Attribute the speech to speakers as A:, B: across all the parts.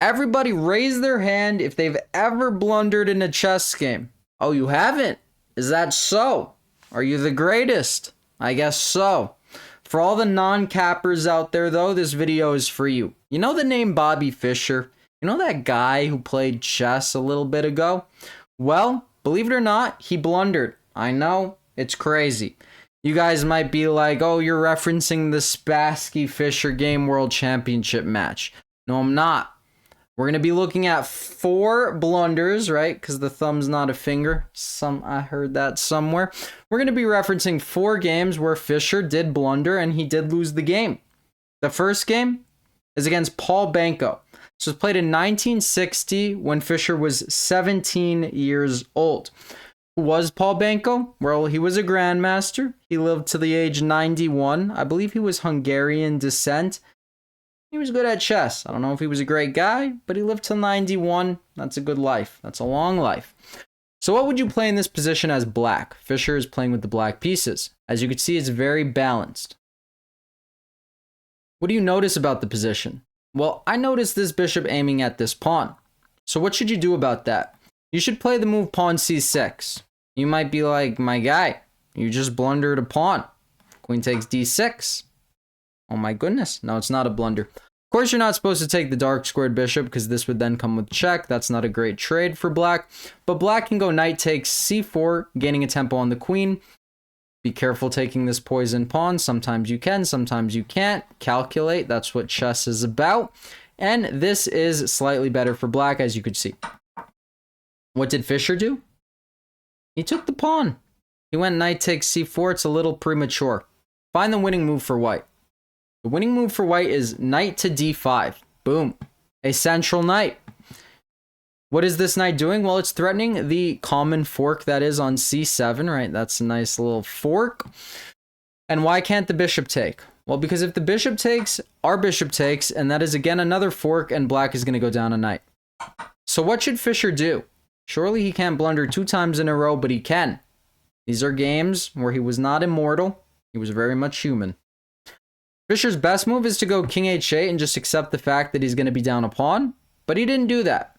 A: Everybody raise their hand if they've ever blundered in a chess game. Oh, you haven't? Is that so? Are you the greatest? I guess so. For all the non-cappers out there, though, this video is for you. You know the name Bobby Fischer? You know that guy who played chess a little bit ago? Well, believe it or not, he blundered. I know, it's crazy. You guys might be like, oh, you're referencing the Spassky Fischer Game World Championship match. No, I'm not. We're going to be looking at 4 blunders, right? Because the thumb's not a finger. I heard that somewhere. We're going to be referencing 4 games where Fischer did blunder and he did lose the game. The first game is against Paul Banco. This was played in 1960 when Fischer was 17 years old. Who was Paul Banco? Well, he was a grandmaster. He lived to the age 91. I believe he was Hungarian descent. He was good at chess. I don't know if he was a great guy, but he lived till 91. That's a good life. That's a long life. So what would you play in this position as black? Fischer is playing with the black pieces. As you can see, it's very balanced. What do you notice about the position? Well, I noticed this bishop aiming at this pawn. So what should you do about that? You should play the move pawn c6. You might be like, my guy, you just blundered a pawn. Queen takes d6. Oh my goodness. No, it's not a blunder. Of course, you're not supposed to take the dark squared bishop because this would then come with check. That's not a great trade for black. But black can go knight takes c4, gaining a tempo on the queen. Be careful taking this poison pawn. Sometimes you can, sometimes you can't. Calculate. That's what chess is about. And this is slightly better for black, as you could see. What did Fischer do? He took the pawn. He went knight takes c4. It's a little premature. Find the winning move for white. The winning move for white is knight to d5. Boom. A central knight. What is this knight doing? Well, it's threatening the common fork that is on c7, right? That's a nice little fork. And why can't the bishop take? Well, because if the bishop takes, our bishop takes, and that is again another fork, and black is going to go down a knight. So what should Fischer do? Surely he can't blunder 2 times in a row, but he can. These are games where he was not immortal. He was very much human. Fischer's best move is to go king h8 and just accept the fact that he's going to be down a pawn, but he didn't do that.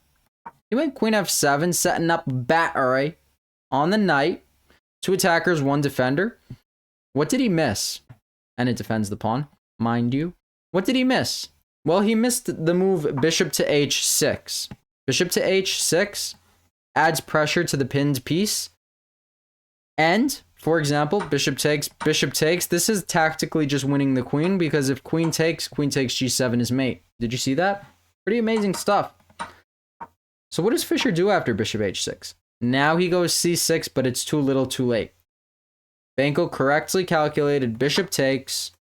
A: He went queen f7, setting up battery on the knight. 2 attackers, 1 defender. What did he miss? And it defends the pawn, mind you. What did he miss? Well, he missed the move bishop to h6. Bishop to h6 adds pressure to the pinned piece. And, for example, bishop takes, this is tactically just winning the queen, because if queen takes g7 is mate. Did you see that? Pretty amazing stuff. So what does Fischer do after bishop h6? Now he goes c6, but it's too little too late. Banco correctly calculated bishop takes,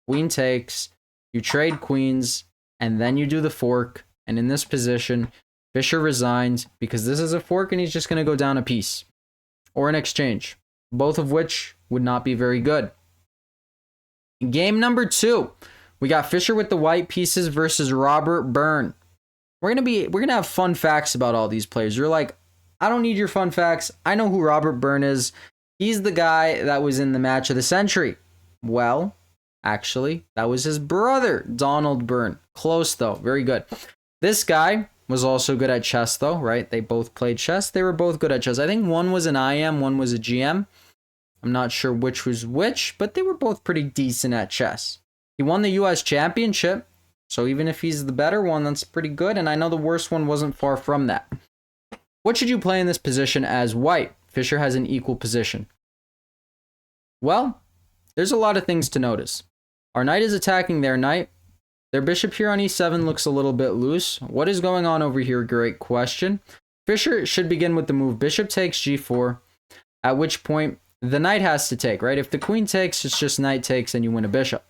A: queen takes, you trade queens, and then you do the fork. And in this position, Fischer resigns because this is a fork and he's just going to go down a piece. Or an exchange. Both of which would not be very good. Game number 2. We got Fischer with the white pieces versus Robert Byrne. We're gonna have fun facts about all these players. You're like, I don't need your fun facts. I know who Robert Byrne is. He's the guy that was in the match of the century. Well, actually, that was his brother, Donald Byrne. Close though, very good. This guy was also good at chess though, right? They both played chess. They were both good at chess. I think one was an IM, one was a GM. I'm not sure which was which, but they were both pretty decent at chess. He won the US championship. So even if he's the better one, that's pretty good. And I know the worst one wasn't far from that. What should you play in this position as white? Fischer has an equal position. Well, there's a lot of things to notice. Our knight is attacking their knight. Their bishop here on e7 looks a little bit loose. What is going on over here? Great question. Fischer should begin with the move bishop takes g4, at which point the knight has to take, right? If the queen takes, it's just knight takes and you win a bishop.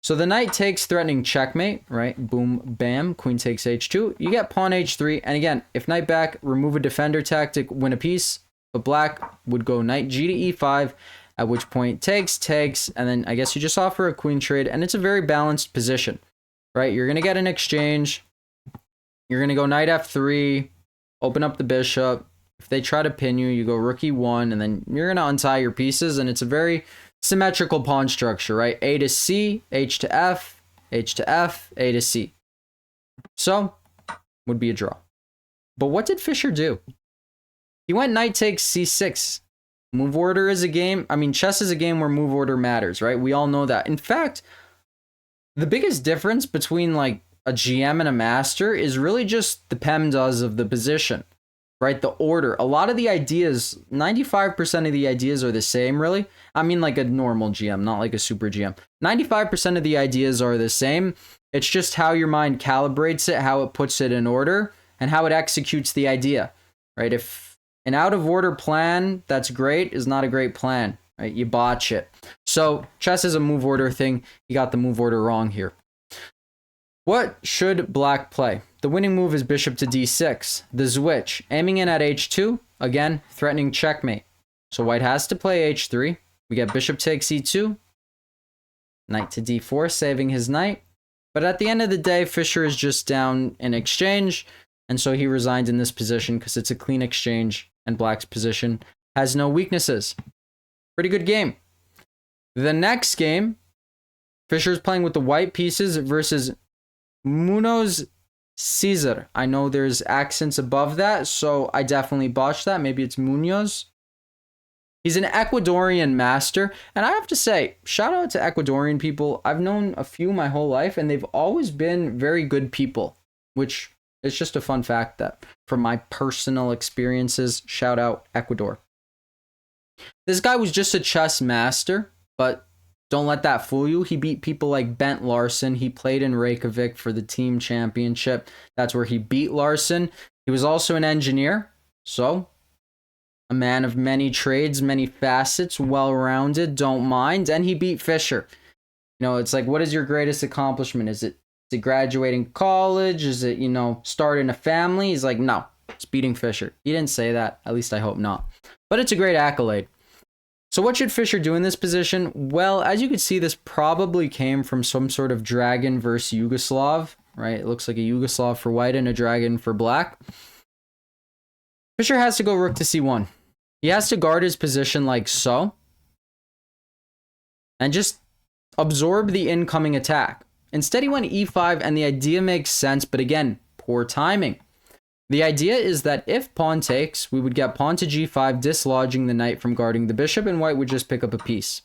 A: So the knight takes, threatening checkmate, right? Boom, bam, queen takes h2. You get pawn h3. And again, if knight back, remove a defender tactic, win a piece. But black would go knight g to e5, at which point takes, and then I guess you just offer a queen trade. And it's a very balanced position, right? You're going to get an exchange. You're going to go knight f3, open up the bishop. If they try to pin you, you go rook e1, and then you're going to untie your pieces. And it's a very symmetrical pawn structure, right? A to C, H to F, H to F, A to C. So would be a draw. But what did Fischer do? He went knight takes c6. Move order is a game. I mean, chess is a game where move order matters, right? We all know that. In fact, the biggest difference between like a GM and a master is really just the PEMDAS of the position, right? The order. A lot of the ideas, 95% of the ideas are the same, really. I mean, like a normal GM, not like a super GM. 95% of the ideas are the same. It's just how your mind calibrates it, how it puts it in order, and how it executes the idea, right? If an out of order plan that's great is not a great plan, right? You botch it. So chess is a move order thing. You got the move order wrong here. What should black play? The winning move is bishop to d6. The switch, aiming in at h2, again, threatening checkmate. So white has to play h3. We get bishop takes e2, knight to d4, saving his knight. But at the end of the day, Fischer is just down in exchange, and so he resigned in this position because it's a clean exchange, and black's position has no weaknesses. Pretty good game. The next game, Fischer is playing with the white pieces versus Munoz Caesar. I know there's accents above that, so I definitely botched that. Maybe it's Munoz. He's an Ecuadorian master, and I have to say, shout out to Ecuadorian people. I've known a few my whole life, and they've always been very good people, which is just a fun fact that from my personal experiences, shout out Ecuador. This guy was just a chess master, but don't let that fool you. He beat people like Bent Larson. He played in Reykjavik for the team championship. That's where he beat Larson. He was also an engineer, so a man of many trades, many facets, well-rounded, don't mind, and he beat Fischer. You know, it's like, what is your greatest accomplishment? Is it graduating college? Is it, you know, starting a family? He's like, no, it's beating Fischer. He didn't say that. At least I hope not. But it's a great accolade. So what should Fischer do in this position? Well, as you can see, this probably came from some sort of dragon versus Yugoslav, right? It looks like a Yugoslav for white and a dragon for black. Fischer has to go rook to c1. He has to guard his position like so, and just absorb the incoming attack. Instead, he went e5, and the idea makes sense, but again, poor timing. The idea is that if pawn takes, we would get pawn to g5, dislodging the knight from guarding the bishop, and white would just pick up a piece.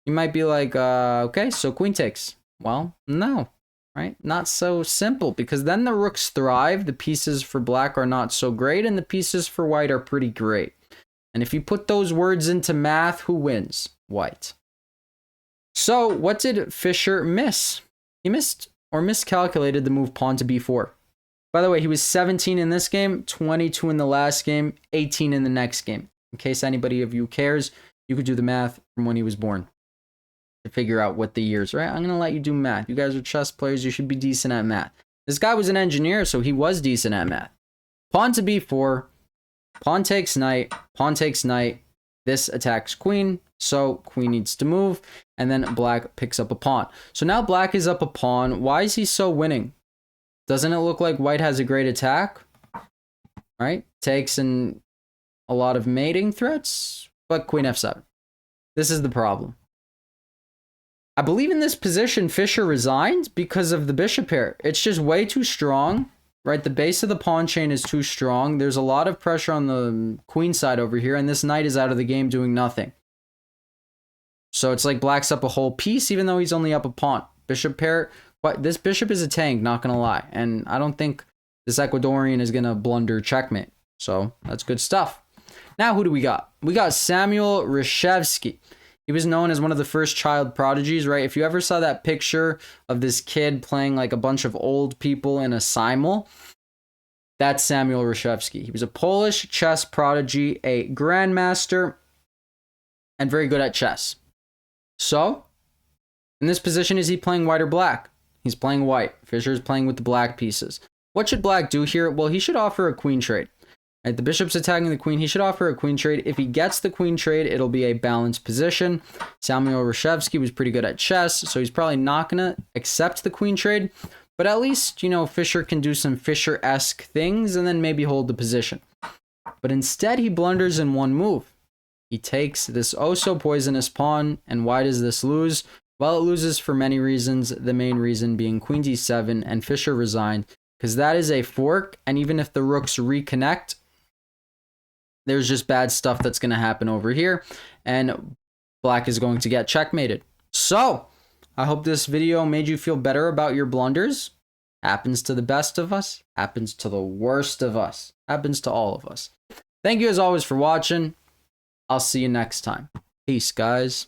A: You might be like, okay, so queen takes. Well, no, right? Not so simple, because then the rooks thrive, the pieces for black are not so great, and the pieces for white are pretty great. And if you put those words into math, who wins? White. So what did Fischer miss? He missed or miscalculated the move pawn to b4. By the way, he was 17 in this game, 22 in the last game, 18 in the next game. In case anybody of you cares, you could do the math from when he was born to figure out what the years, right? I'm going to let you do math. You guys are chess players. You should be decent at math. This guy was an engineer, so he was decent at math. Pawn to b4. Pawn takes knight. Pawn takes knight. This attacks queen, so queen needs to move, and then black picks up a pawn. So now black is up a pawn. Why is he so winning? Doesn't it look like white has a great attack? Right? Takes and a lot of mating threats, but queen f7. This is the problem. I believe in this position, Fischer resigned because of the bishop pair. It's just way too strong, right? The base of the pawn chain is too strong. There's a lot of pressure on the queen side over here, and this knight is out of the game doing nothing. So it's like black's up a whole piece, even though he's only up a pawn. Bishop pair. But this bishop is a tank, not going to lie. And I don't think this Ecuadorian is going to blunder checkmate. So that's good stuff. Now, who do we got? We got Samuel Reshevsky. He was known as one of the first child prodigies, right? If you ever saw that picture of this kid playing like a bunch of old people in a simul, that's Samuel Reshevsky. He was a Polish chess prodigy, a grandmaster, and very good at chess. So, in this position, is he playing white or black? He's playing white. Fischer is playing with the black pieces. What should black do here? Well, he should offer a queen trade. Right, the bishop's attacking the queen. He should offer a queen trade. If he gets the queen trade, it'll be a balanced position. Samuel Reshevsky was pretty good at chess, so he's probably not going to accept the queen trade. But at least, you know, Fischer can do some Fischer-esque things and then maybe hold the position. But instead, he blunders in one move. He takes this oh-so-poisonous pawn, and why does this lose? Well, it loses for many reasons, the main reason being queen d7, and Fischer resigned because that is a fork, and even if the rooks reconnect, there's just bad stuff that's going to happen over here, and black is going to get checkmated. So, I hope this video made you feel better about your blunders. Happens to the best of us, happens to the worst of us, happens to all of us. Thank you as always for watching. I'll see you next time. Peace, guys.